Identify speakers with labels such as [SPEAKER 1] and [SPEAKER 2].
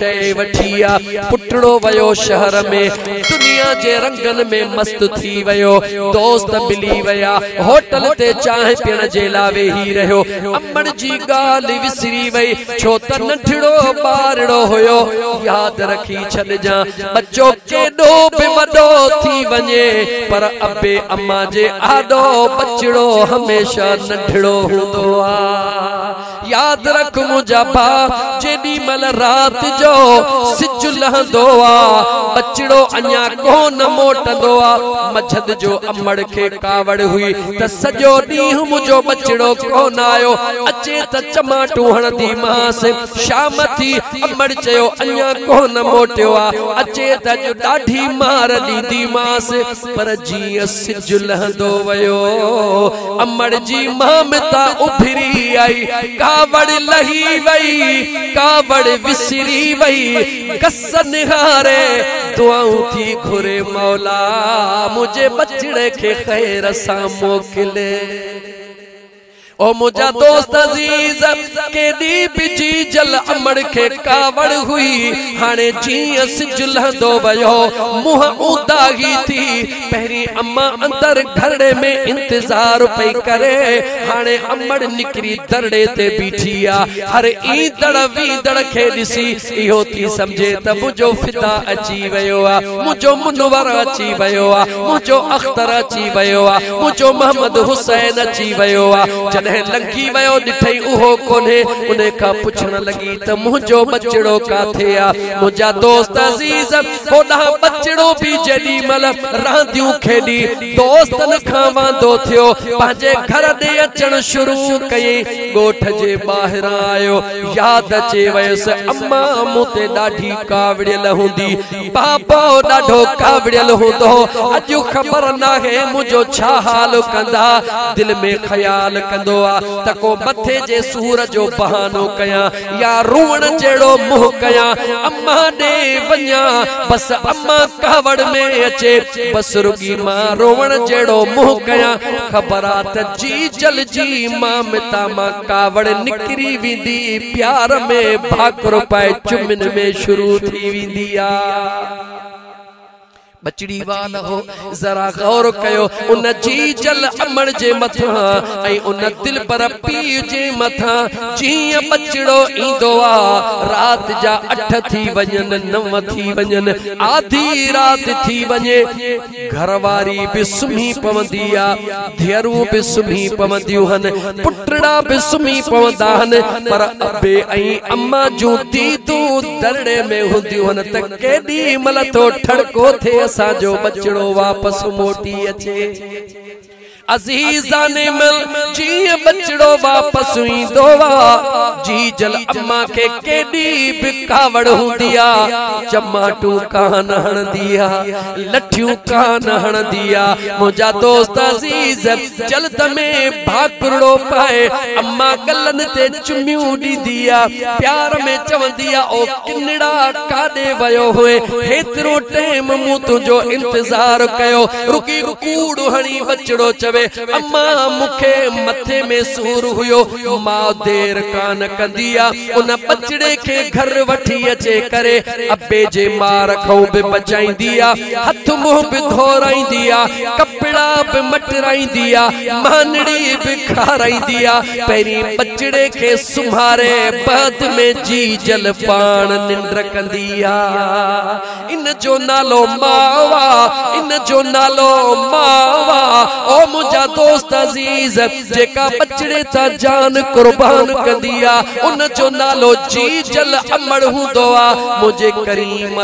[SPEAKER 1] वठिया पुटड़ो वयो शहर में दुनिया जे रंगन में मस्त थी वयो। दोस्त मिली वया होटल ते चाह पीण जे ला वेही रहो। अम्मण जी गाल विसरी वई छो त नंढड़ो ॿारड़ो हुयो। याद रखी छॾजां बच्चो केॾो बि वॾो थी वञे पर अबे अम्मा जे आॾो बचड़ो हमेशा नंढड़ो हूंदो आ। याद रख मुंहिंजा भाउ जेॾी महिल रात जो सिज लहंदो आ बचड़ो अञा कोन मोटंदो आ। मझंद जो अम्मड़ खे कावड़ हुई त सॼो ॾींहुं मुंहिंजो बचड़ो कोन आयो। अचे त चमाटू हणंदी मांस। शाम थी अम्मड़ चयो अञा कोन मोटियो आ। अचे त ॾाढी मार ॾींदी मांस। पर जीअं सिज लहंदो वयो अम्मड़ जी मामता उभरी आई। कावड़ लही वई कावड़ विसरी वई कस निहारे दुआऊं थी घुरे मौला मुझे बचड़े के खैर सां मोकिले। ओ मुझा दोस्त अजीज केडी बिजी जल अमड़ के कावड़ हुई। हाने जीअं सिज लहंदो वयो मुंह उदागी थी। पहिरी अम्मा अंदर घरड़े में इंतजार पई करे। हाने अमड़ निकरी दरड़े ते बीठी आ। हर ईंदड़ वींदड़ खे ॾिसी इहो थी समझे त मुंहिंजो फिदा अची वयो आ, मुंहिंजो मुनवर अची वयो आ, मुंहिंजो अख्तर अची वयो आ, मुंहिंजो मोहम्मद हुसैन अची वयो आ। लंघी वयो ॾिठई उहो कोन्हे। उन खां पुछण लगी त मुंहिंजो बचड़ो काथे आ। मुंहिंजा दोस्त अजीज होॾां बचड़ो भी जेॾी महिल रांदियूं खेॾी दोस्तन खां वांदो थियो पंहिंजे घर ॾे अचण शुरू कयई। ॻोठ जे ॿाहिरां आयो याद अचे वयसि अम्मा मूं ते ॾाढी कावड़ियल हूंदी, बाबा ॾाढो कावड़ियल हूंदो। अॼु ख़बर नाहे मुंहिंजो छा हाल कंदा। दिल में ख्याल कंदो आ तको मथे जे सूर जो बहानो कया या रोवण जेड़ो मुंह कया अम्मा दे वन्या बस अम्मा कावड़ में अचे बस रुगी मां रोवण जेड़ो मुंह कया। खबरा त जी जल जी मामता मां कावड़ निकरी विंदी प्यार में भाकरो पाए चुमिन में शुरू थी विंदी आ। बचड़ी वाला हो जरा गौर कयो उन जी जल अमड़ जे मथा ऐं उन दिल पर पीउ जे मथा जीअं बचड़ो ईंदो आ। रात जा 8 थी वञनि 9 थी वञनि आधी रात थी वञे घरवारी भी सुम्ही पवंदी आ, धीअरूं भी सुम्ही पवंदियूं हन, पुटड़ा भी सुम्ही पवंदा हन। पर अबे ऐं अम्मा जूं दीदूं दरड़े में हूंदियूं हन त केॾी महिल तो ठड़को थे जो बचड़ो वापस मोटी अचे। अजीजा ने मिल जी बचड़ो वापस ईंदो आ। जी जल अम्मा के केडी भी कावड़ हुंदिया चमाटू कान हणदिया लठियूं कान हणदिया। मुंहिंजा दोस्त अजीज जल्द में भाकुरड़ो पाए अम्मा गलन ते चुमियूं ॾींदिया प्यार में चवंदिया ओ किनड़ा काॾे वयो हुए हेतिरो टाइम मूं तुंहिंजो इंतजार कयो। रुकी कूड़ हणी बचड़ो चवे अम्मा मुखे मथे में सूर हुयो मां देर कान कंदिया उन बचड़े के घर वठी अचे करे अबे जे मार खां भी बचाईंदिया हथ मुंह भी धोराईंदिया कपड़ा भी मटराईंदिया मानड़ी भी खाराईंदिया। पहिरीं बचड़े के सुम्हारे बाद में जी जल पान निंड कंदिया। इन जो नालो मावा इन जो नालो मावा। ओ मुंहिंजा दोस्त अजीज जेका बचड़े ता जान कुर्बान कंदिया उन जो नालो जी जल अमड़ हूंदो आ। मुझे करीम